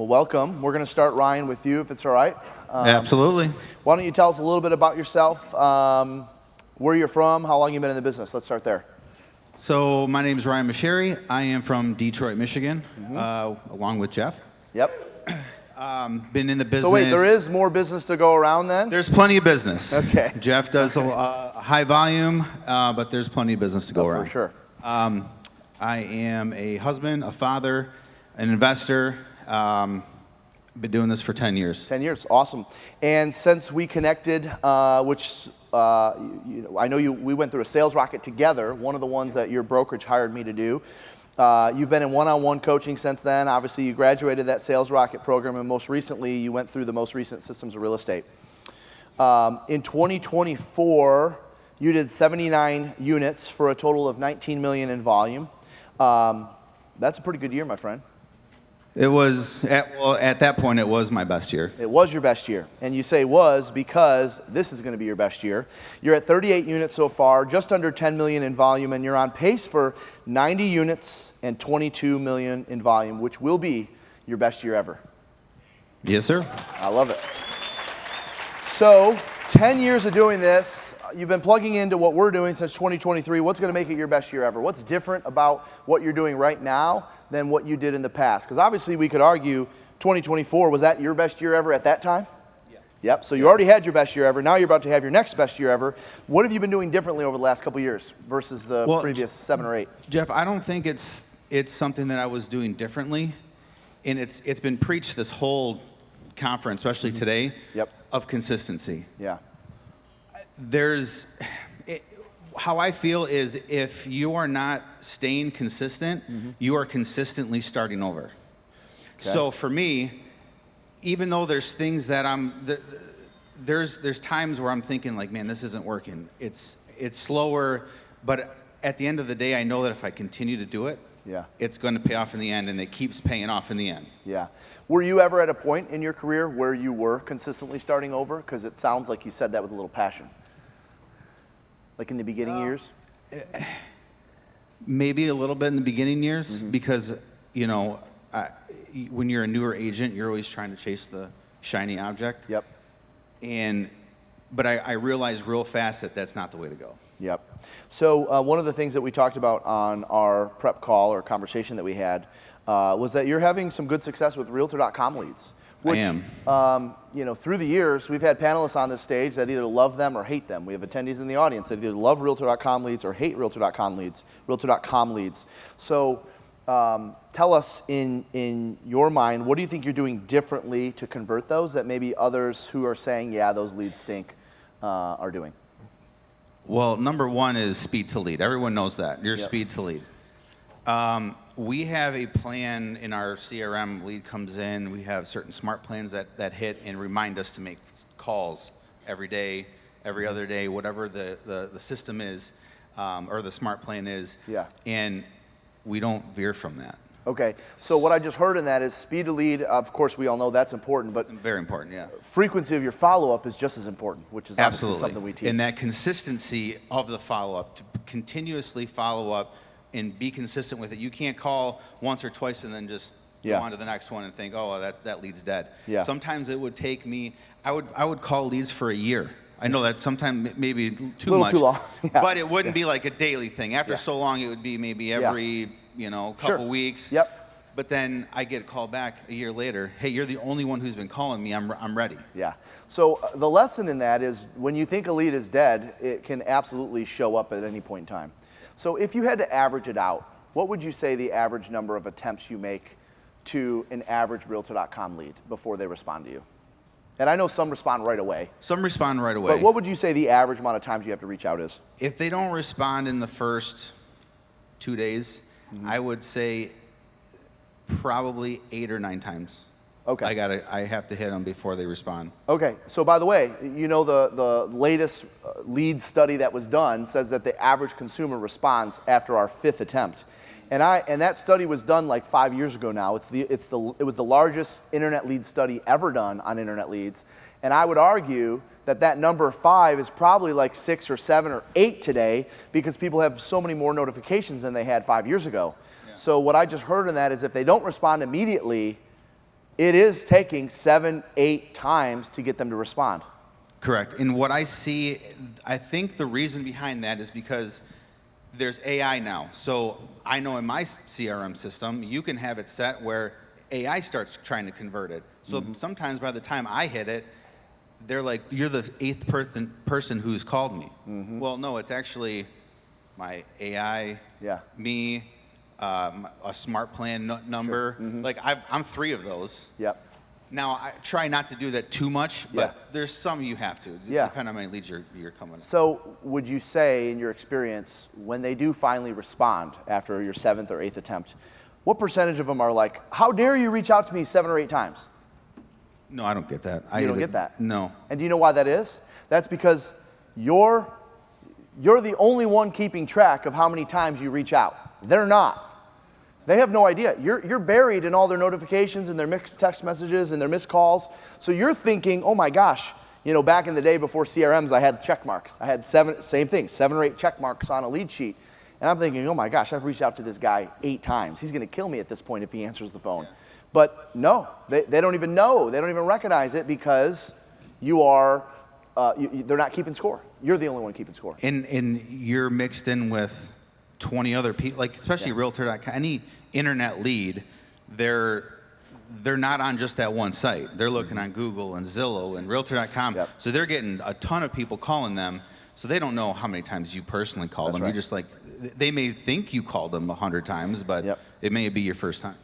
Well, welcome. We're going to start, Ryan, with you, if it's all right. Absolutely. Why don't you tell us a little bit about yourself, where you're from, how long you've been in the business. Let's start there. So my name is Ryan Maceri. I am from Detroit, Michigan, along with Jeff. Yep. Been in the business. So wait, there is more business to go around then? There's plenty of business. Okay. Jeff does a high volume, but there's plenty of business to go around. For sure. I am a husband, a father, an investor. Been doing this for 10 years. 10 years, awesome. And since we connected, which I know we went through a sales rocket together, one of the ones that your brokerage hired me to do. You've been in one-on-one coaching since then. Obviously, you graduated that sales rocket program, and most recently, you went through the most recent systems of real estate. In 2024, you did 79 units for a total of 19 million in volume. That's a pretty good year, my friend. It was, at that point, it was my best year. It was your best year. And you say was because this is going to be your best year. You're at 38 units so far, just under 10 million in volume, and you're on pace for 90 units and 22 million in volume, which will be your best year ever. Yes, sir. I love it. So, 10 years of doing this, you've been plugging into what we're doing since 2023. What's going to make it your best year ever? What's different about what you're doing right now than what you did in the past? Because obviously we could argue 2024, was that your best year ever at that time? Yeah. Yep, so you already had your best year ever. Now you're about to have your next best year ever. What have you been doing differently over the last couple of years versus the previous 7 or 8? Jeff, I don't think it's something that I was doing differently. And it's been preached this whole conference, especially today, of consistency. Yeah. How I feel is if you are not staying consistent, you are consistently starting over. Okay. So for me, even though there's things that there's times where I'm thinking like, man, this isn't working. It's slower, but at the end of the day, I know that if I continue to do it, it's going to pay off in the end, and it keeps paying off in the end. Yeah. Were you ever at a point in your career where you were consistently starting over? Because it sounds like you said that with a little passion. Like in the beginning years? Maybe a little bit in the beginning years, because, when you're a newer agent, you're always trying to chase the shiny object. Yep. But I realized real fast that that's not the way to go. Yep. So one of the things that we talked about on our prep call or conversation that we had was that you're having some good success with Realtor.com leads. Which, I am. Through the years, we've had panelists on this stage that either love them or hate them. We have attendees in the audience that either love Realtor.com leads or hate Realtor.com leads. So tell us in your mind, what do you think you're doing differently to convert those that maybe others who are saying, yeah, those leads stink, are doing? Well, number one is speed to lead. Everyone knows that. Your speed to lead. We have a plan in our CRM. Lead comes in. We have certain smart plans that hit and remind us to make calls every day, every other day, whatever the system is, or the smart plan is. Yeah. And we don't veer from that. Okay, so what I just heard in that is speed to lead. Of course, we all know that's important, but it's very important, yeah. Frequency of your follow-up is just as important, which is obviously something we teach. And that consistency of the follow-up, to continuously follow up and be consistent with it. You can't call once or twice and then just go on to the next one and think, oh, that lead's dead. Yeah. Sometimes it would take me, I would call leads for a year. I know that sometimes maybe too much. Too long. Yeah. But it wouldn't be like a daily thing. After so long, it would be maybe every couple weeks. Yep. But then I get a call back a year later. Hey, you're the only one who's been calling me. I'm ready. Yeah. So the lesson in that is when you think a lead is dead, it can absolutely show up at any point in time. So if you had to average it out, what would you say the average number of attempts you make to an average Realtor.com lead before they respond to you? And I know some respond right away. Some respond right away. But what would you say the average amount of times you have to reach out is? If they don't respond in the first 2 days, I would say probably 8 or 9 times. Okay. I have to hit them before they respond. Okay. So by the way, the latest lead study that was done says that the average consumer responds after our 5th attempt. And that study was done like 5 years ago now. It was the largest internet lead study ever done on internet leads. And I would argue that number 5 is probably like 6 or 7 or 8 today because people have so many more notifications than they had 5 years ago. Yeah. So what I just heard in that is if they don't respond immediately, it is taking 7, 8 times to get them to respond. Correct. And what I see, I think the reason behind that is because there's AI now. So I know in my CRM system, you can have it set where AI starts trying to convert it. So sometimes by the time I hit it, they're like, you're the 8th person who's called me. Well, no, it's actually my AI, me, a smart plan number. Like I'm 3 of those. Yep. Now, I try not to do that too much, but there's some you have to, depending on how many leads you're coming. So would you say, in your experience, when they do finally respond after your 7th or 8th attempt, what percentage of them are like, how dare you reach out to me 7 or 8 times? No, I don't get that. You don't get that? No. And do you know why that is? That's because you're the only one keeping track of how many times you reach out. They're not. They have no idea. You're buried in all their notifications and their mixed text messages and their missed calls. So you're thinking, oh my gosh, back in the day before CRMs, I had check marks. I had 7 or 8 check marks on a lead sheet. And I'm thinking, oh my gosh, I've reached out to this guy 8 times. He's going to kill me at this point if he answers the phone. Yeah. But no, they don't even know. They don't even recognize it because you are, they're not keeping score. You're the only one keeping score. And you're mixed in with 20 other people, like especially Realtor.com, any internet lead, they're not on just that one site. They're looking on Google and Zillow and Realtor.com. Yep. So they're getting a ton of people calling them. So they don't know how many times you personally called them. Right. You're just like, they may think you called them 100 times, but it may be your first time.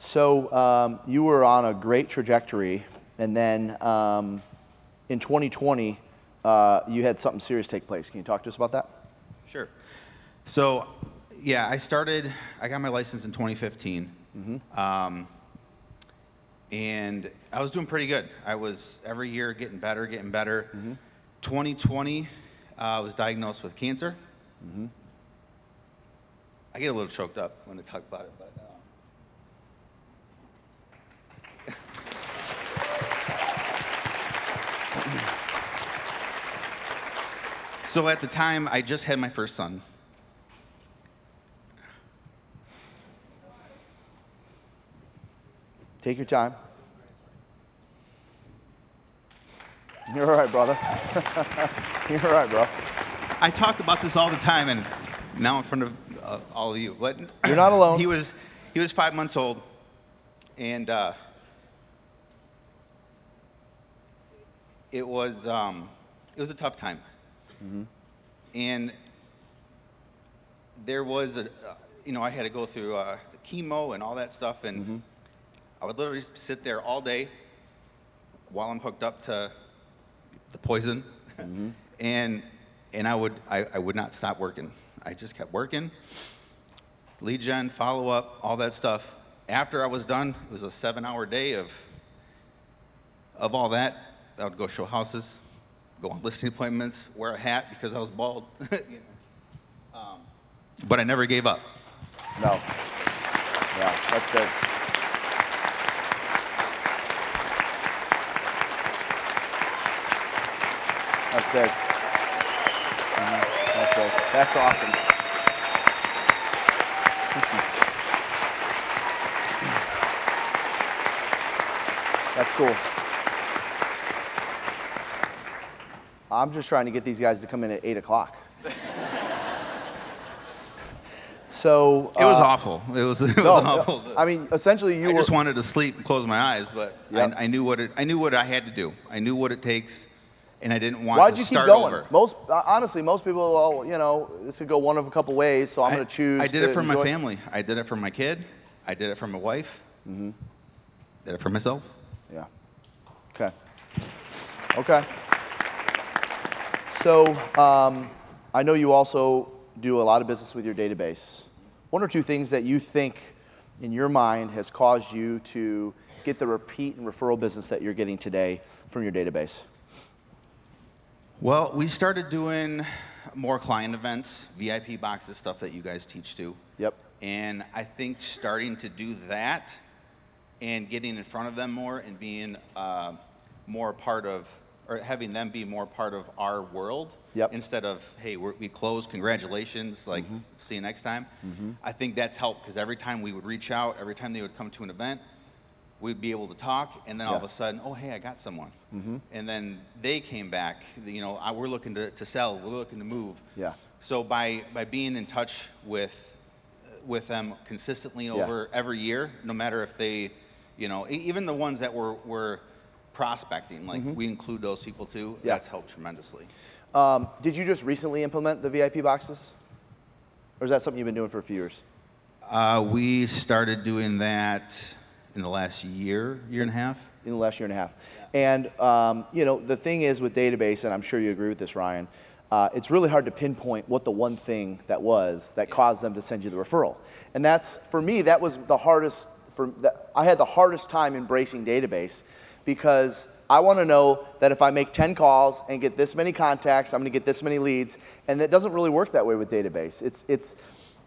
So you were on a great trajectory, and then in 2020, you had something serious take place. Can you talk to us about that? Sure. So, yeah, I got my license in 2015. And I was doing pretty good. I was every year getting better. 2020, I was diagnosed with cancer. I get a little choked up when I talk about it, but. So at the time, I just had my first son. Take your time. You're all right, brother. You're all right, bro. I talk about this all the time, and now in front of all of you. But you're not alone. He was 5 months old, and it was a tough time. And there was I had to go through the chemo and all that stuff, and I would literally sit there all day while I'm hooked up to the poison, and I would not stop working. I just kept working, lead gen, follow up, all that stuff. After I was done, it was a 7-hour day of all that. I would go show houses, go on listing appointments, wear a hat because I was bald. But I never gave up. No. Yeah, that's good. That's big. That's big. That's awesome. That's cool. I'm just trying to get these guys to come in at 8 o'clock. So it was awful. It was awful. I mean, essentially, I just wanted to sleep and close my eyes, but I knew what I had to do. I knew what it takes, and I didn't want to start over. Honestly, most people, this could go one of a couple ways. So I'm going to choose. I did it for my family. I did it for my kid. I did it for my wife. Did it for myself. Yeah. Okay. So I know you also do a lot of business with your database. 1 or 2 things that you think in your mind has caused you to get the repeat and referral business that you're getting today from your database? Well, we started doing more client events, VIP boxes, stuff that you guys teach to. Yep. And I think starting to do that and getting in front of them more and being more part of, or having them be more part of our world. Yep. Instead of, hey, we closed, congratulations, like, see you next time. I think that's helped because every time we would reach out, every time they would come to an event, we'd be able to talk, and then all of a sudden, oh, hey, I got someone. And then they came back, we're looking to sell, we're looking to move. Yeah. So by being in touch with them consistently over every year, no matter if they, even the ones that were prospecting, like we include those people too, that's helped tremendously. Did you just recently implement the VIP boxes? Or is that something you've been doing for a few years? We started doing that in the last year and a half. In the last year and a half. And, the thing is with database, and I'm sure you agree with this, Ryan, it's really hard to pinpoint what the one thing that was that caused them to send you the referral. And that's, for me, that was the hardest, I had the hardest time embracing database, because I want to know that if I make 10 calls and get this many contacts, I'm going to get this many leads, and it doesn't really work that way with database. It's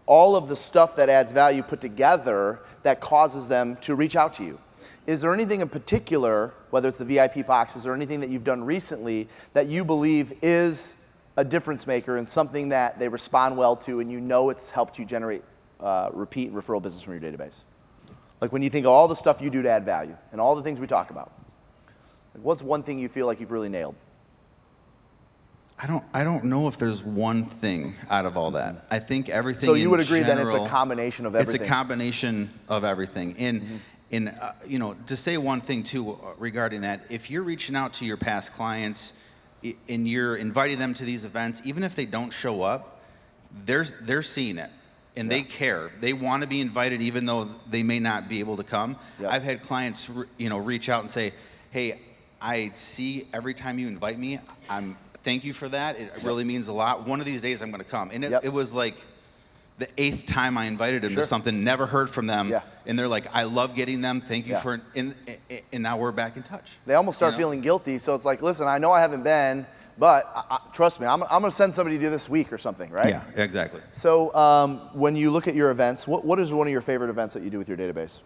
all of the stuff that adds value put together that causes them to reach out to you. Is there anything in particular, whether it's the VIP boxes or anything that you've done recently, that you believe is a difference maker and something that they respond well to, and it's helped you generate repeat and referral business from your database? Like when you think of all the stuff you do to add value and all the things we talk about, what's one thing you feel like you've really nailed? I don't know if there's one thing out of all that. I think everything. So you would agree general, that it's a combination of everything. It's a combination of everything. And to say one thing too regarding that, if you're reaching out to your past clients and you're inviting them to these events, even if they don't show up, they're seeing it. And they care. They want to be invited even though they may not be able to come. I've had clients reach out and say, hey, I see every time you invite me, thank you for that. It really means a lot. One of these days I'm going to come. And it was like the 8th time I invited them to something, never heard from them. And they're like, I love getting them. Thank you for, and now we're back in touch. They almost start feeling guilty. So it's like, listen, I know I haven't been, but trust me, I'm going to send somebody to do this week or something, right? Yeah, exactly. So when you look at your events, what is one of your favorite events that you do with your database?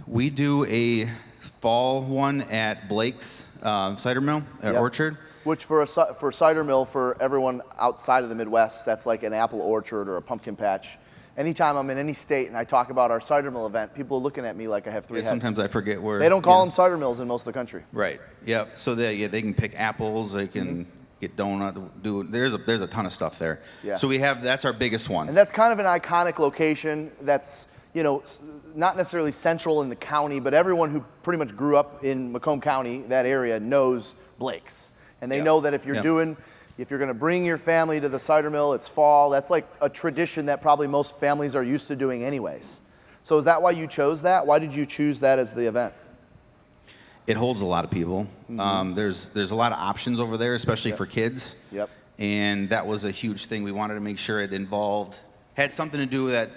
We do a fall one at Blake's cider mill at Orchard. Which for cider mill, for everyone outside of the Midwest, that's like an apple orchard or a pumpkin patch. Anytime I'm in any state and I talk about our cider mill event, people are looking at me like I have three heads. Sometimes I forget where. They don't call them cider mills in most of the country. Right. Yep. So they can pick apples. They can get donut. There's a ton of stuff there. Yeah. So that's our biggest one. And that's kind of an iconic location. That's not necessarily central in the county, but everyone who pretty much grew up in Macomb County, that area, knows Blake's. And they know that if you're going to bring your family to the cider mill, it's fall. That's like a tradition that probably most families are used to doing anyways. So is that why you chose that? Why did you choose that as the event? It holds a lot of people. There's a lot of options over there, especially for kids. Yep. And that was a huge thing. We wanted to make sure it had something to do with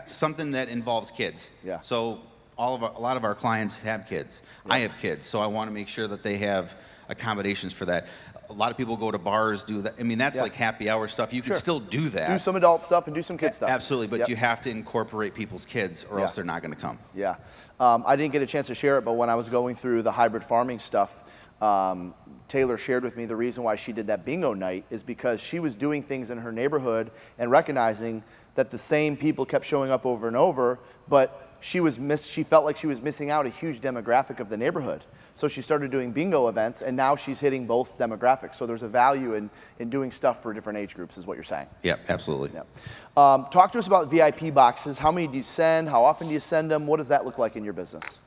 something that involves kids. Yeah. So a lot of our clients have kids. I have kids, so I want to make sure that they have accommodations for that. A lot of people go to bars, do that. I mean, that's like happy hour stuff. You can still do that. Do some adult stuff and do some kid stuff. Absolutely, but you have to incorporate people's kids or else they're not going to come. Yeah. I didn't get a chance to share it, but when I was going through the hybrid farming stuff, Taylor shared with me the reason why she did that bingo night is because she was doing things in her neighborhood and recognizing that the same people kept showing up over and over, but she felt like she was missing out a huge demographic of the neighborhood. So she started doing bingo events, and now she's hitting both demographics. So there's a value in doing stuff for different age groups, is what you're saying. Yeah, absolutely. Yep. Talk to us about VIP boxes. How many do you send? How often do you send them? What does that look like in your business?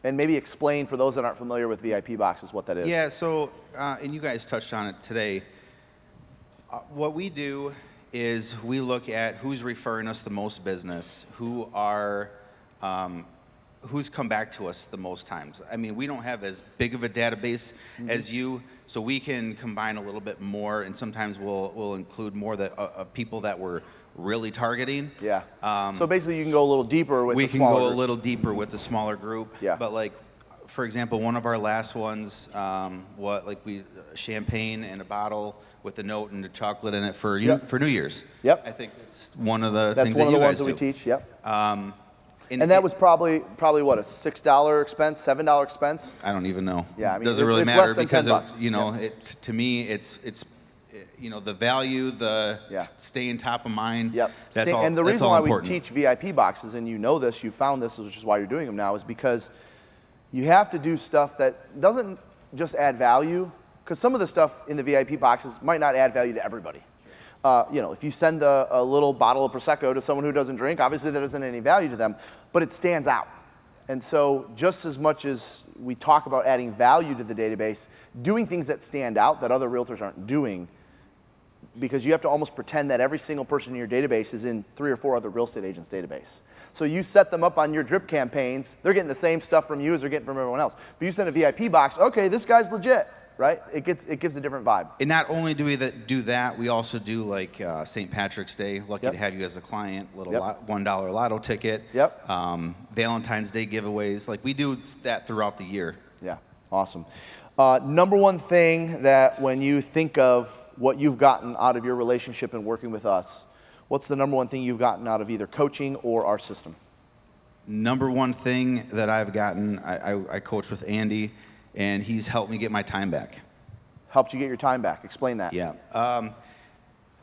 And maybe explain for those that aren't familiar with VIP boxes what that is. Yeah, so, and you guys touched on it today. What we do is we look at who's referring us the most business, who's come back to us the most times. I mean, we don't have as big of a database as you, so we can combine a little bit more, and sometimes we'll include more people that we're really targeting. Yeah. So basically, you can go a little deeper with the smaller group. We can go a little deeper with the smaller group. Yeah. But like, for example, one of our last ones, champagne and a bottle with a note and a chocolate in it for New Year's. Yep. I think it's one of the That's things one that of the you ones guys that we do. teach. Yep. And that was probably what, a $6 expense, $7 expense? I don't even know. Yeah, I mean, doesn't really it's matter less than because $10. to me it's the value, the Yeah. staying top of mind. Yep. That's all. And the that's reason all why important. we teach VIP boxes, and you know this, you found this, which is why you're doing them now, is because you have to do stuff that doesn't just add value, because some of the stuff in the VIP boxes might not add value to everybody. If you send a little bottle of Prosecco to someone who doesn't drink, obviously there isn't any value to them, but it stands out. And so just as much as we talk about adding value to the database, doing things that stand out that other realtors aren't doing, because you have to almost pretend that every single person in your database is in 3 or 4 other real estate agents' database. So you set them up on your drip campaigns, they're getting the same stuff from you as they're getting from everyone else. But you send a VIP box, okay, this guy's legit, right? It gives a different vibe. And not only do we do that, we also do like St. Patrick's Day. Lucky Yep. to have you as a client. Little Yep. $1 lotto ticket. Yep. Valentine's Day giveaways. Like we do that throughout the year. Yeah, awesome. Number one thing that when you think of what you've gotten out of your relationship and working with us, what's the number one thing you've gotten out of either coaching or our system? Number one thing that I've gotten, I coach with Andy, and he's helped me get my time back. Helped you get your time back. Explain that. Yeah.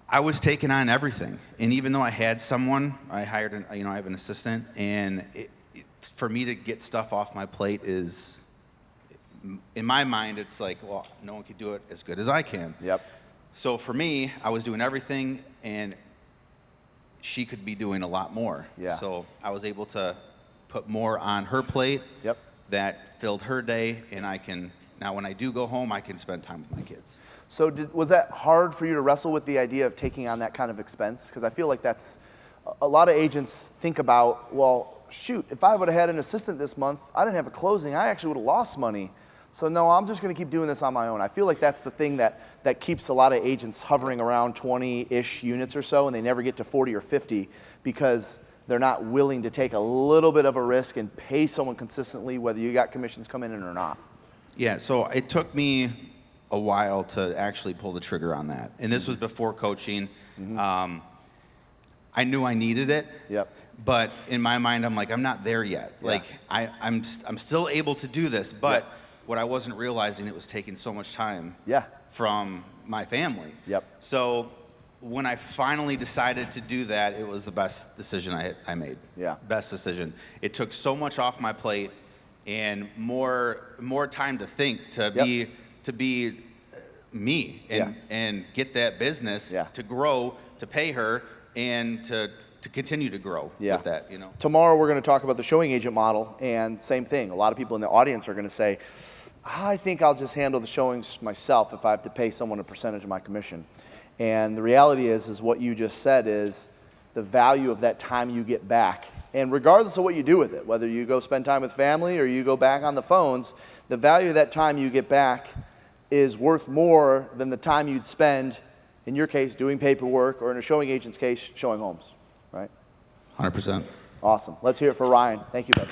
I was taking on everything, and even though I had someone, I hired I have an assistant, and for me to get stuff off my plate is, in my mind, it's like, well, no one could do it as good as I can. Yep. So for me, I was doing everything, and she could be doing a lot more. Yeah. So I was able to put more on her plate. Yep. That filled her day, and now when I do go home, I can spend time with my kids. So was that hard for you to wrestle with the idea of taking on that kind of expense? Because I feel like that's, a lot of agents think about, well, shoot, if I would have had an assistant this month, I didn't have a closing, I actually would have lost money. So no, I'm just going to keep doing this on my own. I feel like that's the thing that keeps a lot of agents hovering around 20-ish units or so, and they never get to 40 or 50 because they're not willing to take a little bit of a risk and pay someone consistently, whether you got commissions coming in or not. Yeah, so it took me a while to actually pull the trigger on that. And this was before coaching. Mm-hmm. I knew I needed it. Yep. But in my mind, I'm like, I'm not there yet. Yeah. Like, I'm still able to do this, but Yep. what I wasn't realizing, it was taking so much time from my family. Yep. So when I finally decided to do that, it was the best decision I made. Yeah. Best decision. It took so much off my plate and more time to think, to be me and get that business to grow, to pay her, and to continue to grow with that, Tomorrow we're going to talk about the showing agent model, and same thing. A lot of people in the audience are going to say, I think I'll just handle the showings myself if I have to pay someone a percentage of my commission. And the reality is what you just said is the value of that time you get back. And regardless of what you do with it, whether you go spend time with family or you go back on the phones, the value of that time you get back is worth more than the time you'd spend, in your case, doing paperwork, or in a showing agent's case, showing homes, right? 100%. Awesome. Let's hear it for Ryan. Thank you, bud.